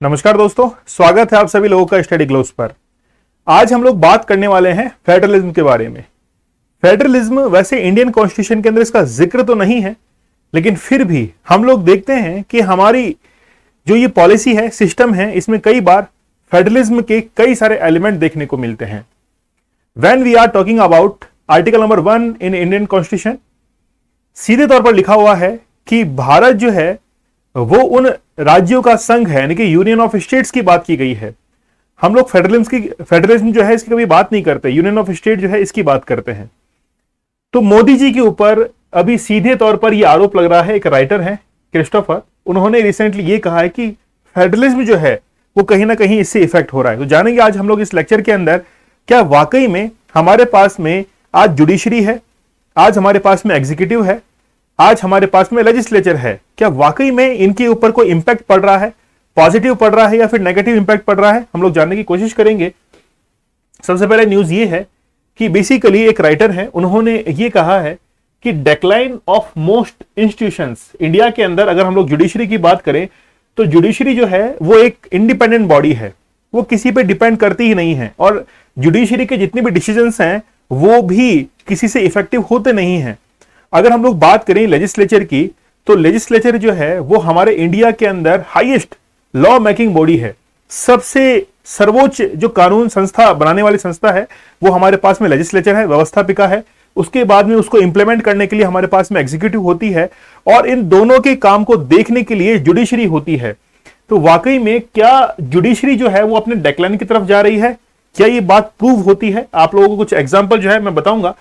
नमस्कार दोस्तों, स्वागत है आप सभी लोगों का स्टडी ग्लोब्स पर। आज हम लोग बात करने वाले हैं फेडरलिज्म के बारे में। फेडरलिज्म वैसे इंडियन कॉन्स्टिट्यूशन के अंदर इसका जिक्र तो नहीं है, लेकिन फिर भी हम लोग देखते हैं कि हमारी जो ये पॉलिसी है, सिस्टम है, इसमें कई बार फेडरलिज्म के कई सारे एलिमेंट देखने को मिलते हैं। When we are talking about article number 1 in Indian constitution, सीधे तौर पर लिखा हुआ है कि भारत जो है वो उन राज्यों का संघ है, यानी कि यूनियन ऑफ स्टेट्स की बात की गई है। हम लोग फेडरलिज्म जो है इसकी कभी बात नहीं करते, यूनियन ऑफ स्टेट जो है इसकी बात करते हैं। तो मोदी जी के ऊपर अभी सीधे तौर पर यह आरोप लग रहा है। एक राइटर है क्रिस्टोफर, उन्होंने रिसेंटली ये कहा है कि फेडरलिज्म जो है वो कहीं ना कहीं इससे इफेक्ट हो रहा है। तो जानेंगे आज हम लोग इस लेक्चर के अंदर क्या वाकई में हमारे पास में आज जुडिशरी है, आज हमारे पास में एग्जीक्यूटिव है, आज हमारे पास में लेजिस्लेचर है, क्या वाकई में इनके ऊपर कोई इंपैक्ट पड़ रहा है, पॉजिटिव पड़ रहा है या फिर नेगेटिव इंपैक्ट पड़ रहा है, हम लोग जानने की कोशिश करेंगे। सबसे पहले न्यूज ये है कि बेसिकली एक राइटर है, उन्होंने ये कहा है कि decline of most institutions India के अंदर, अगर हम लोग जुडिशरी की बात करें तो जुडिशरी जो है वो एक इंडिपेंडेंट बॉडी है, वो किसी पे डिपेंड करती ही नहीं है, और जुडिशरी के जितने भी डिसीजंस हैं वो भी किसी से इफेक्टिव होते नहीं हैं। अगर हम लोग बात करें लेजिस्लेचर की, तो लेजिस्लेचर जो है वो हमारे इंडिया के अंदर हाईएस्ट लॉ मेकिंग बॉडी है। सबसे सर्वोच्च जो कानून संस्था बनाने वाली संस्था है वो हमारे पास में लेजिस्लेचर है, व्यवस्थापिका है। उसके बाद में उसको इंप्लीमेंट करने के लिए हमारे पास में एग्जीक्यूटिव होती है, और इन दोनों के काम को देखने के लिए जुडिशरी होती है। तो वाकई में क्या जुडिशरी जो है वो अपने डेक्लाइन की तरफ जा रही है? क्या ये बात प्रूव होती है? आप लोगों को कुछ एग्जाम्पल जो है मैं बताऊंगा।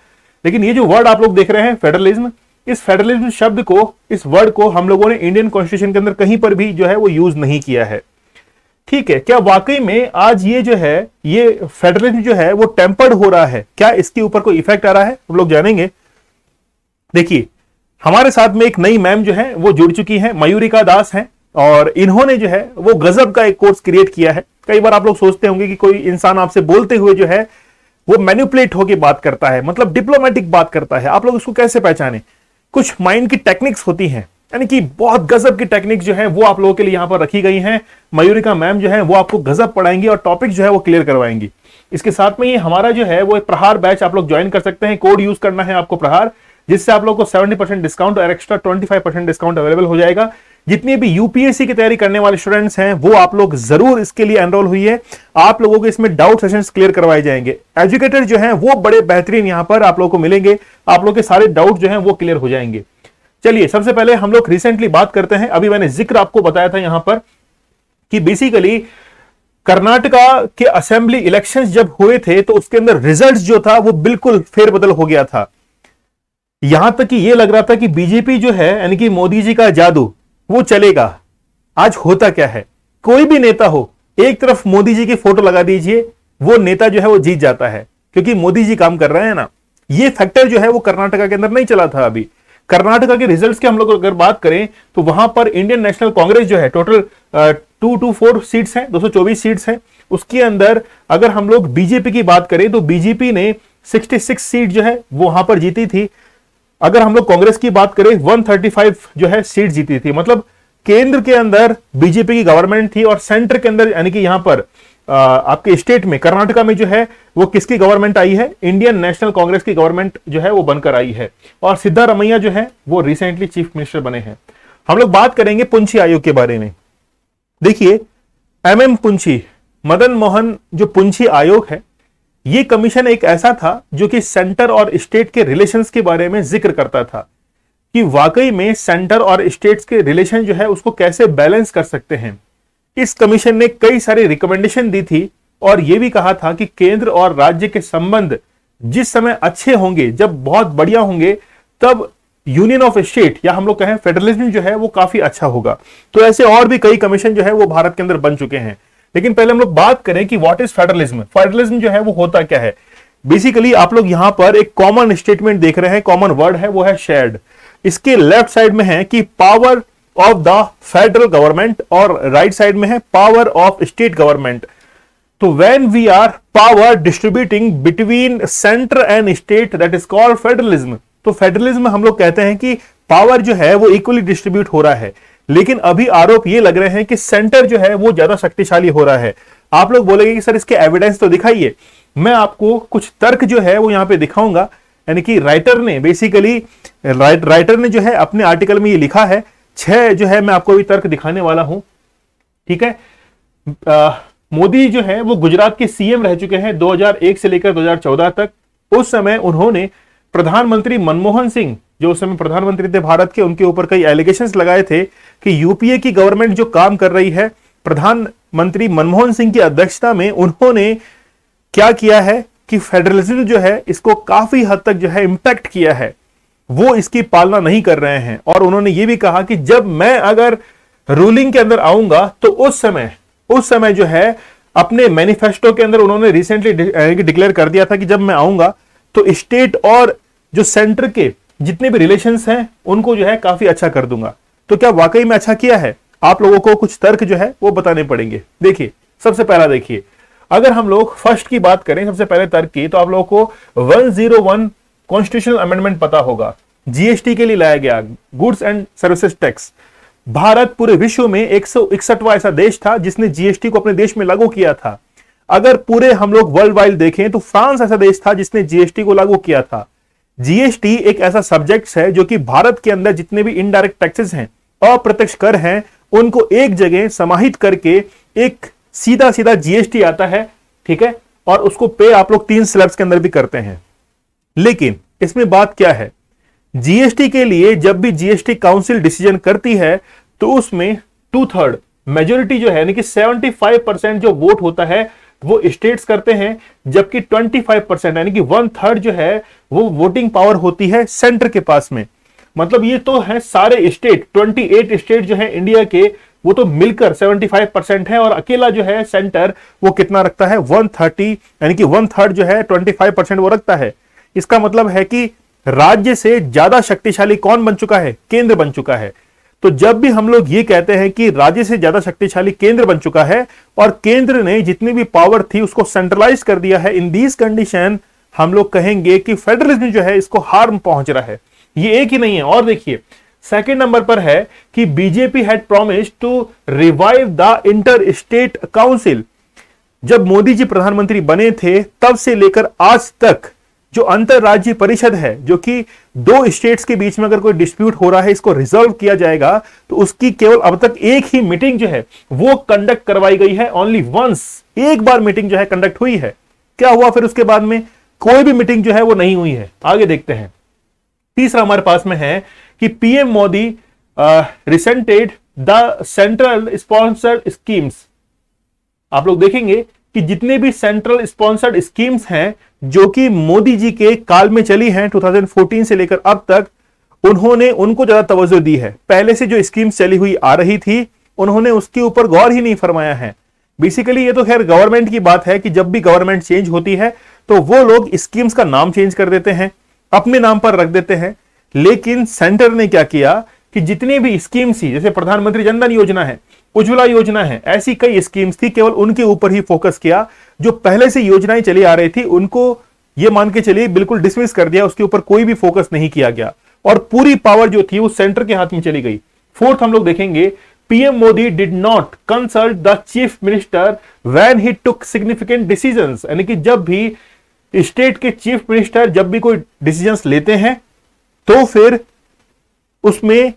लेकिन ये जो वर्ड आप लोग देख रहे हैं फेडरलिज्म, इस फेडरलिज्म शब्द को, इस वर्ड को हम लोगों ने इंडियन कॉन्स्टिट्यूशन के अंदर कहीं पर भी जो है वो यूज नहीं किया है। ठीक है, क्या वाकई में आज ये जो है ये फेडरलिज्म जो है वो टेम्पर्ड हो रहा है? क्या इसके ऊपर कोई इफेक्ट आ रहा है? हम लोग जानेंगे। देखिए, हमारे साथ में एक नई मैम जो है वो जुड़ चुकी है, मयूरिका दास है, और इन्होंने जो है वो गजब का एक कोर्स क्रिएट किया है। कई बार आप लोग सोचते होंगे कि कोई इंसान आपसे बोलते हुए जो है वो मैनिपुलेट होकर बात करता है, मतलब डिप्लोमेटिक बात करता है। आप लोग उसको कैसे पहचाने? कुछ माइंड की टेक्निक्स होती हैं, यानी कि बहुत गजब की टेक्निक जो है वो आप लोगों के लिए यहां पर रखी गई हैं। मयूरिका मैम जो है वो आपको गजब पढ़ाएंगी और टॉपिक जो है वो क्लियर करवाएंगी। इसके साथ में ये हमारा जो है वो एक प्रहार बैच आप लोग ज्वाइन कर सकते हैं। कोड यूज करना है आपको प्रहार, जिससे आप लोग को 70% डिस्काउंट और एक्स्ट्रा 25% डिस्काउंट अवेलेबल हो जाएगा। जितनी भी यूपीएससी की तैयारी करने वाले स्टूडेंट्स हैं वो आप लोग जरूर इसके लिए एनरोल हुई है। आप लोगों को इसमें डाउट सेशंस क्लियर करवाए जाएंगे। एजुकेटर जो हैं वो बड़े बेहतरीन यहां पर आप लोगों को मिलेंगे, आप लोग के सारे डाउट जो हैं वो क्लियर हो जाएंगे। चलिए, सबसे पहले हम लोग रिसेंटली बात करते हैं। अभी मैंने जिक्र आपको बताया था यहां पर कि बेसिकली कर्नाटका के असेंबली इलेक्शंस जब हुए थे तो उसके अंदर रिजल्ट जो था वो बिल्कुल फेरबदल हो गया था। यहां तक कि यह लग रहा था कि बीजेपी जो है, यानी कि मोदी जी का जादू, वो चलेगा। आज होता क्या है, कोई भी नेता हो, एक तरफ मोदी जी की फोटो लगा दीजिए, वो नेता जो है वो जीत जाता है, क्योंकि मोदी जी काम कर रहे हैं ना। ये फैक्टर जो है वो कर्नाटका के अंदर नहीं चला था। अभी कर्नाटका के रिजल्ट्स की हम लोग अगर बात करें तो वहां पर इंडियन नेशनल कांग्रेस जो है टोटल 224 सीट्स हैं, 224 सीट्स हैं। उसके अंदर अगर हम लोग बीजेपी की बात करें तो बीजेपी ने 66 सीट जो है वो वहां पर जीती थी। अगर हम लोग कांग्रेस की बात करें 135 जो है सीट जीती थी। मतलब केंद्र के अंदर बीजेपी की गवर्नमेंट थी और सेंटर के अंदर, यानी कि यहां पर आपके स्टेट में कर्नाटका में जो है वो किसकी गवर्नमेंट आई है? इंडियन नेशनल कांग्रेस की गवर्नमेंट जो है वो बनकर आई है, और सिद्धारमैया जो है वो रिसेंटली चीफ मिनिस्टर बने हैं। हम लोग बात करेंगे पुंछी आयोग के बारे में। देखिए, एमएम पुंछी, मदन मोहन जो पुंछी आयोग है, ये कमीशन एक ऐसा था जो कि सेंटर और स्टेट के रिलेशंस के बारे में जिक्र करता था कि वाकई में सेंटर और स्टेट्स के रिलेशन जो है उसको कैसे बैलेंस कर सकते हैं। इस कमीशन ने कई सारी रिकमेंडेशन दी थी और यह भी कहा था कि केंद्र और राज्य के संबंध जिस समय अच्छे होंगे, जब बहुत बढ़िया होंगे, तब यूनियन ऑफ स्टेट या हम लोग कहें फेडरलिज्म जो है वो काफी अच्छा होगा। तो ऐसे और भी कई कमीशन जो है वो भारत के अंदर बन चुके हैं। लेकिन पहले हम लोग बात करें कि व्हाट इज फेडरलिज्म। फेडरलिज्म जो है वो होता क्या है? बेसिकली आप लोग यहां पर एक कॉमन स्टेटमेंट देख रहे हैं, कॉमन वर्ड है वो है शेयर्ड। इसके लेफ्ट साइड में है कि power of the federal government, और राइट साइड में है पावर ऑफ स्टेट गवर्नमेंट। तो when we are power distributing between centre and state, that is called federalism. तो फेडरलिज्म हम लोग कहते हैं कि पावर जो है वो इक्वली डिस्ट्रीब्यूट हो रहा है। लेकिन अभी आरोप ये लग रहे हैं कि सेंटर जो है वो ज्यादा शक्तिशाली हो रहा है। आप लोग बोलेंगे कि सर इसके एविडेंस तो दिखाइए। मैं आपको कुछ तर्क जो है वो यहां पे दिखाऊंगा, यानी कि राइटर ने जो है अपने आर्टिकल में ये लिखा है। 6 जो है मैं आपको अभी तर्क दिखाने वाला हूं, ठीक है। मोदी जो है वो गुजरात के सीएम रह चुके हैं 2001 से लेकर 2014 तक। उस समय उन्होंने प्रधानमंत्री मनमोहन सिंह, जो उस समय प्रधानमंत्री थे भारत के, उनके ऊपर कई एलिगेशंस लगाए थे कि यूपीए की गवर्नमेंट जो काम कर रही है, प्रधानमंत्री मनमोहन सिंह की अध्यक्षता में उन्होंने क्या किया है कि फेडरलिज्म जो है इसको काफी हद तक जो है इंपैक्ट किया है, वो इसकी पालना नहीं कर रहे हैं। और उन्होंने ये भी कहा कि जब मैं अगर रूलिंग के अंदर आऊंगा तो उस समय जो है अपने मैनिफेस्टो के अंदर उन्होंने रिसेंटली डिक्लेयर कर दिया था कि जब मैं आऊंगा तो स्टेट और जो सेंटर के जितने भी रिलेशंस हैं उनको जो है काफी अच्छा कर दूंगा। तो क्या वाकई में अच्छा किया है? आप लोगों को कुछ तर्क जो है वो बताने पड़ेंगे। देखिए, सबसे पहला देखिए, अगर हम लोग फर्स्ट की बात करें, सबसे पहले तर्क की, तो आप लोगों को 101 कॉन्स्टिट्यूशनल अमेंडमेंट पता होगा। जीएसटी के लिए लाया गया, goods and services tax. Bharat पूरे विश्व में 161वां ऐसा देश था जिसने जीएसटी को अपने देश में लागू किया था। अगर पूरे हम लोग वर्ल्ड वाइड देखें तो फ्रांस ऐसा देश था जिसने जीएसटी को लागू किया था। जीएसटी एक ऐसा सब्जेक्ट है जो कि भारत के अंदर जितने भी इनडायरेक्ट टैक्सेस हैं, अप्रत्यक्ष कर हैं, उनको एक जगह समाहित करके एक सीधा सीधा जीएसटी आता है, ठीक है। और उसको पे आप लोग 3 स्लैब्स के अंदर भी करते हैं। लेकिन इसमें बात क्या है, जीएसटी के लिए जब भी जीएसटी काउंसिल डिसीजन करती है तो उसमें 2/3 मेजोरिटी जो है, यानी कि 75% जो वोट होता है वो स्टेट्स करते हैं, जबकि 25% यानी कि 1/3 जो है वो वोटिंग पावर होती है सेंटर के पास में। मतलब ये तो है सारे स्टेट, 28 स्टेट जो है इंडिया के, वो तो मिलकर 75% है, और अकेला जो है सेंटर वो कितना रखता है, 130, यानी कि 1/3 जो है 25% वो रखता है। इसका मतलब है कि राज्य से ज्यादा शक्तिशाली कौन बन चुका है, केंद्र बन चुका है। तो जब भी हम लोग ये कहते हैं कि राज्य से ज्यादा शक्तिशाली केंद्र बन चुका है और केंद्र ने जितनी भी पावर थी उसको सेंट्रलाइज कर दिया है, इन दीज कंडीशन हम लोग कहेंगे कि फेडरलिज्म जो है इसको हार्म पहुंच रहा है। ये एक ही नहीं है, और देखिए सेकंड नंबर पर है कि BJP had promised to revive the inter state council. जब मोदी जी प्रधानमंत्री बने थे तब से लेकर आज तक जो अंतरराज्यीय परिषद है, जो कि 2 स्टेट्स के बीच में अगर कोई डिस्प्यूट हो रहा है, इसको रिजॉल्व किया जाएगा, तो उसकी केवल अब तक एक ही मीटिंग जो है वो कंडक्ट करवाई गई है, ओनली वंस, एक बार मीटिंग जो है कंडक्ट हुई है। क्या हुआ फिर उसके बाद में? कोई भी मीटिंग जो है वो नहीं हुई है। आगे देखते हैं। तीसरा हमारे पास में है कि PM Modi resented the central sponsored schemes. आप लोग देखेंगे कि जितने भी सेंट्रल स्पॉन्सर्ड स्कीम्स हैं जो कि मोदी जी के काल में चली हैं 2014 से लेकर अब तक, उन्होंने उनको ज्यादा तवज्जो दी है। पहले से जो स्कीम्स चली हुई आ रही थी उन्होंने उसके ऊपर गौर ही नहीं फरमाया है। बेसिकली ये तो खैर गवर्नमेंट की बात है कि जब भी गवर्नमेंट चेंज होती है तो वो लोग स्कीम्स का नाम चेंज कर देते हैं, अपने नाम पर रख देते हैं। लेकिन सेंटर ने क्या किया कि जितनी भी स्कीम्स थी, जैसे प्रधानमंत्री जनधन योजना है, उज्ज्वला योजना है, ऐसी कई स्कीम्स थी, केवल उनके ऊपर ही फोकस किया। जो पहले से योजनाएं चली आ रही थी उनको ये मान के चलिए बिल्कुल डिसमिस कर दिया, उसके ऊपर कोई भी फोकस नहीं किया गया और पूरी पावर जो थी वो सेंटर के हाथ में चली गई। फोर्थ हम लोग देखेंगे, PM Modi did not consult the chief minister when he took significant decisions. यानी कि जब भी स्टेट के चीफ मिनिस्टर जब भी कोई डिसीजंस लेते हैं तो फिर उसमें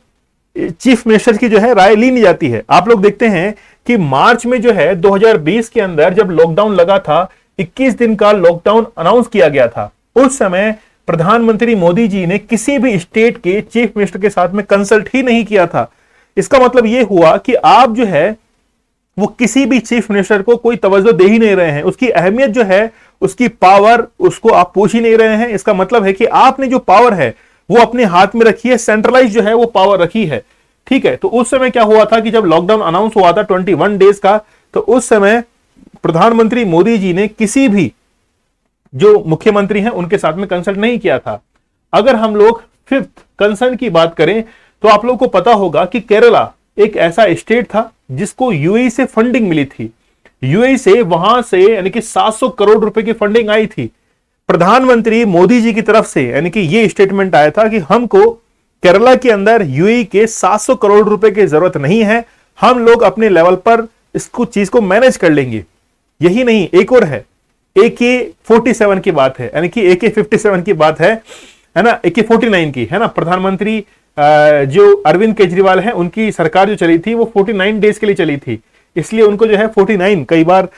चीफ मिनिस्टर की जो है राय ली नहीं जाती है। आप लोग देखते हैं कि मार्च में जो है 2020 के अंदर जब लॉकडाउन लगा था, 21 दिन का लॉकडाउन अनाउंस किया गया था, उस समय प्रधानमंत्री मोदी जी ने किसी भी स्टेट के चीफ मिनिस्टर के साथ में कंसल्ट ही नहीं किया था। इसका मतलब यह हुआ कि आप जो है वो किसी भी चीफ मिनिस्टर को कोई तवज्जो दे ही नहीं रहे हैं, उसकी अहमियत जो है, उसकी पावर, उसको आप पूछ ही नहीं रहे हैं। इसका मतलब है कि आपने जो पावर है वो अपने हाथ में रखी है, सेंट्रलाइज जो है वो पावर रखी है, ठीक है। तो उस समय क्या हुआ था कि जब लॉकडाउन अनाउंस हुआ था 21 डेज का, तो उस समय प्रधानमंत्री मोदी जी ने किसी भी जो मुख्यमंत्री हैं उनके साथ में कंसल्ट नहीं किया था। अगर हम लोग फिफ्थ कंसर्न की बात करें तो आप लोगों को पता होगा कि केरला एक ऐसा स्टेट था जिसको यूएई से फंडिंग मिली थी। यूएई से वहां से यानी कि 700 करोड़ रुपए की फंडिंग आई थी। प्रधानमंत्री मोदी जी की तरफ से यानी कि ये स्टेटमेंट आया था कि हमको केरला के अंदर यूएई के 700 करोड़ रुपए की जरूरत नहीं है, हम लोग अपने लेवल पर इसको चीज को मैनेज कर लेंगे। यही नहीं, एक और है, AK-47 की बात है, यानी कि AK-57 की बात है ना, AK-49 की है ना। प्रधानमंत्री जो अरविंद केजरीवाल है, उनकी सरकार जो चली थी वो 49 डेज के लिए चली थी, इसलिए उनको जो है 49 कई बार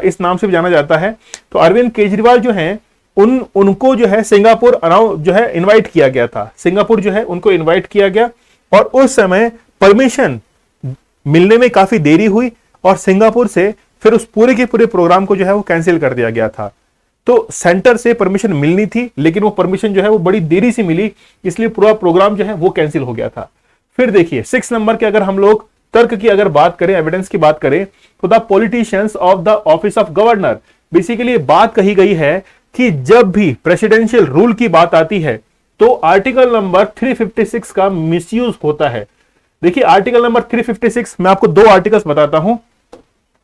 इस नाम से भी जाना जाता है। तो अरविंद केजरीवाल जो है उनको जो है सिंगापुर जो है इनवाइट किया गया था, सिंगापुर जो है उनको इनवाइट किया गया, और उस समय परमिशन मिलने में काफी देरी हुई और सिंगापुर से फिर उस पूरे के पूरे प्रोग्राम को जो है वो कैंसिल कर दिया गया था। तो सेंटर से परमिशन मिलनी थी, लेकिन वो परमिशन जो है वो बड़ी देरी से मिली, इसलिए पूरा प्रोग्राम जो है वो कैंसिल हो गया था। फिर देखिए 6 नंबर के अगर हम लोग तर्क की अगर बात करें, एविडेंस की बात करें, तो the politicians of the office of governor, basically बात कही गई है कि जब भी प्रेसिडेंशियल रूल की बात आती है तो आर्टिकल नंबर 356 का मिसयूज होता है। देखिए आर्टिकल नंबर 356, मैं आपको 2 आर्टिकल्स बताता हूं,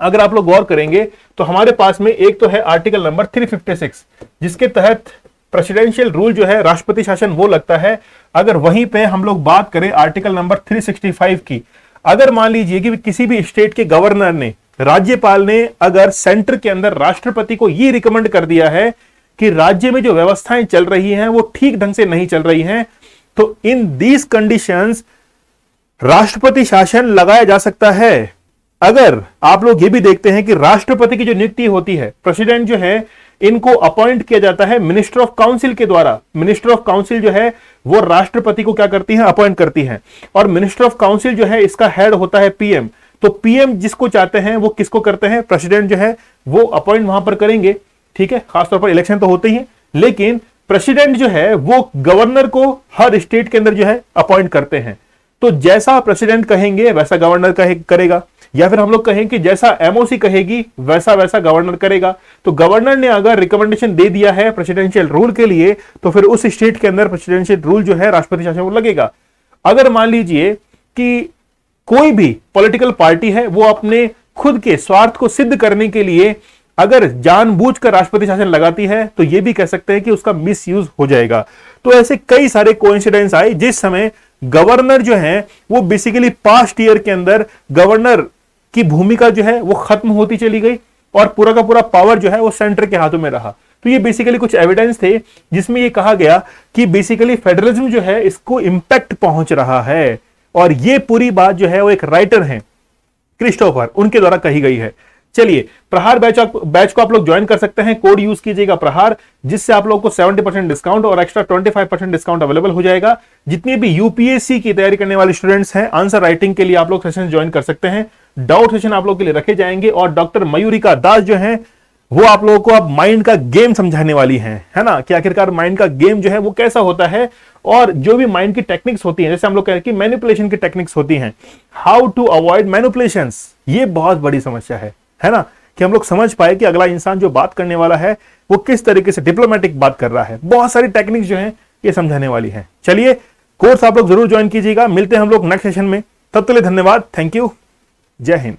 अगर आप लोग गौर करेंगे तो हमारे पास में एक तो है आर्टिकल नंबर 356, जिसके तहत प्रेसिडेंशियल रूल जो है, राष्ट्रपति शासन वो लगता है। अगर वहीं पे हम लोग बात करें आर्टिकल नंबर 365 की, अगर मान लीजिए कि किसी भी स्टेट के गवर्नर ने, राज्यपाल ने अगर सेंटर के अंदर राष्ट्रपति को यह रिकमेंड कर दिया है कि राज्य में जो व्यवस्थाएं चल रही हैं वो ठीक ढंग से नहीं चल रही हैं, तो इन दीज कंडीशंस राष्ट्रपति शासन लगाया जा सकता है। अगर आप लोग ये भी देखते हैं कि राष्ट्रपति की जो नियुक्ति होती है, प्रेसिडेंट जो है इनको अपॉइंट किया जाता है मिनिस्टर ऑफ काउंसिल के द्वारा। मिनिस्टर ऑफ काउंसिल जो है वो राष्ट्रपति को क्या करती है, अपॉइंट करती है, और मिनिस्टर ऑफ काउंसिल जो है इसका हेड होता है पीएम। तो पीएम जिसको चाहते हैं वो किसको करते हैं, प्रेसिडेंट जो है वो अपॉइंट वहां पर करेंगे, ठीक है। खासतौर पर इलेक्शन तो होते ही है, लेकिन प्रेसिडेंट जो है वो गवर्नर को हर स्टेट के अंदर जो है अपॉइंट करते हैं। तो जैसा प्रेसिडेंट कहेंगे वैसा गवर्नर करेगा, या फिर हम लोग कहें कि जैसा एमओसी कहेगी वैसा वैसा गवर्नर करेगा। तो गवर्नर ने अगर रिकमेंडेशन दे दिया है प्रेसिडेंशियल रूल के लिए, तो फिर उस स्टेट के अंदर प्रेसिडेंशियल रूल जो है राष्ट्रपति शासन को लगेगा। अगर मान लीजिए कि कोई भी पॉलिटिकल पार्टी है वो अपने खुद के स्वार्थ को सिद्ध करने के लिए अगर जानबूझकर राष्ट्रपति शासन लगाती है, तो यह भी कह सकते हैं कि उसका मिसयूज हो जाएगा। तो ऐसे कई सारे कोइंसिडेंस आए जिस समय गवर्नर जो है वो बेसिकली पास्ट ईयर के अंदर गवर्नर की भूमिका जो है वो खत्म होती चली गई और पूरा का पूरा पावर जो है वो सेंटर के हाथों में रहा। तो ये बेसिकली कुछ एविडेंस थे जिसमें ये कहा गया कि बेसिकली फेडरलिज्म जो है इसको इंपैक्ट पहुंच रहा है, और ये पूरी बात जो है वो एक राइटर हैं क्रिस्टोफर, उनके द्वारा कही गई है। चलिए प्रहार बैच को आप लोग ज्वाइन कर सकते हैं, कोड यूज कीजिएगा प्रहार, जिससे आप लोग को 70% डिस्काउंट और एक्स्ट्रा 25% डिस्काउंट अवेलेबल हो जाएगा। जितनी भी यूपीएससी की तैयारी करने वाले स्टूडेंट्स हैं, आंसर राइटिंग के लिए आप लोग सेशन ज्वाइन कर सकते हैं, डाउट सेशन आप लोग के लिए रखे जाएंगे, और डॉक्टर मयूरिका दास जो है वो आप लोगों को अब माइंड का गेम समझाने वाली हैं, है ना, कि आखिरकार माइंड का गेम जो है वो कैसा होता है, और जो भी माइंड की टेक्निक्स होती हैं, जैसे हम लोग कह रहे हैं कि मैनिपुलेशन की टेक्निक्स होती हैं, हाउ टू अवॉइड मैनिपुलेशंस, ये बहुत बड़ी समस्या है ना, कि हम लोग समझ पाए कि अगला इंसान जो बात करने वाला है वो किस तरीके से डिप्लोमेटिक बात कर रहा है। बहुत सारी टेक्निक्स जो है ये समझाने वाली है। चलिए कोर्स आप लोग जरूर ज्वाइन कीजिएगा, मिलते हैं हम लोग नेक्स्ट सेशन में, तब तक के लिए धन्यवाद, थैंक यू, जय हिंद।